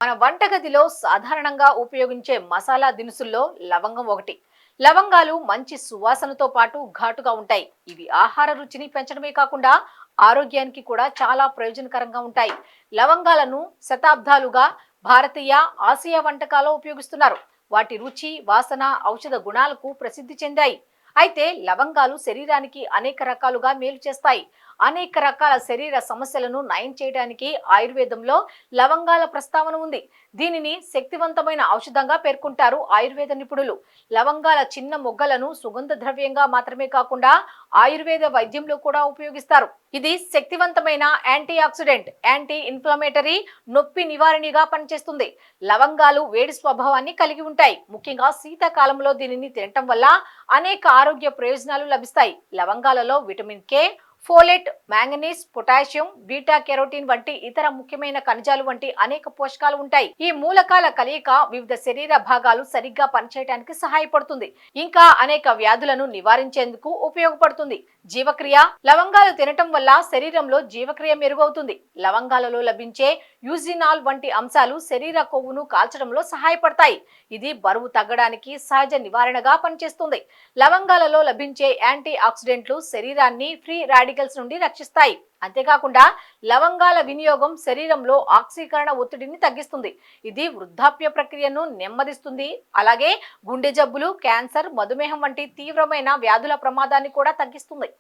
మన వంటగదిలో సాధారణంగా ఉపయోగించే మసాలా దినుసుల్లో లవంగం ఒకటి. లవంగాలు మంచి సువాసనతో పాటు ఘాటుగా ఉంటాయి. ఇవి ఆహార రుచిని పెంచడమే కాకుండా ఆరోగ్యానికి కూడా చాలా ప్రయోజనకరంగా ఉంటాయి. లవంగాలను శతాబ్దాలుగా భారతీయ, ఆసియా వంటకాల్లో ఉపయోగిస్తున్నారు. వాటి రుచి, వాసన, ఔషధ గుణాలకు ప్రసిద్ధి చెందాయి. అయితే లవంగాలు శరీరానికి అనేక రకాలుగా మేలు చేస్తాయి. అనేక రకాల శరీర సమస్యలను నయం చేయడానికి ఆయుర్వేదంలో లవంగాల ప్రస్తావన ఉంది. దీనిని శక్తివంతమైన ఔషధంగా పేర్కొంటారు ఆయుర్వేద నిపుణులు. లవంగాల చిన్న మొగ్గలను సుగంధ ద్రవ్యంగా మాత్రమే కాకుండా ఆయుర్వేద వైద్యంలో కూడా ఉపయోగిస్తారు. ఇది శక్తివంతమైన యాంటీ ఆక్సిడెంట్, యాంటీ ఇన్ఫ్లమేటరీ, నొప్పి నివారణగా పనిచేస్తుంది. లవంగాలు వేడి స్వభావాన్ని కలిగి ఉంటాయి. ముఖ్యంగా శీతాకాలంలో దీనిని తినటం వల్ల అనేక ఆరోగ్య ప్రయోజనాలు లభిస్తాయి. లవంగాలలో vitamin K, folate, manganese, potassium, beta carotene వంటి ఇతర ముఖ్యమైన ఖనిజాలు వంటి అనేక పోషకాలు ఉంటాయి. ఈ మూలకాల కలయిక వివిధ శరీర భాగాలు సరిగ్గా పనిచేయడానికి సహాయపడుతుంది. ఇంకా అనేక వ్యాధులను నివారించేందుకు ఉపయోగపడుతుంది. జీవక్రియ. లవంగాలు తినటం వల్ల శరీరంలో జీవక్రియ మెరుగవుతుంది. లవంగాలలో లభించే యూజినాల్ వంటి అంశాలు శరీర కొవ్వును కాల్చడంలో సహాయపడతాయి. ఇది బరువు తగ్గడానికి సహజ నివారణగా పనిచేస్తుంది. లవంగాలలో లభించే యాంటీ ఆక్సిడెంట్లు శరీరాన్ని ఫ్రీ రాడికల్స్ నుండి రక్షిస్తాయి. అంతేకాకుండా లవంగాల వినియోగం శరీరంలో ఆక్సీకరణ ఒత్తిడిని తగ్గిస్తుంది. ఇది వృద్ధాప్య ప్రక్రియను నెమ్మదిస్తుంది. అలాగే గుండె జబ్బులు, క్యాన్సర్, మధుమేహం వంటి తీవ్రమైన వ్యాధుల ప్రమాదాన్ని కూడా తగ్గిస్తుంది.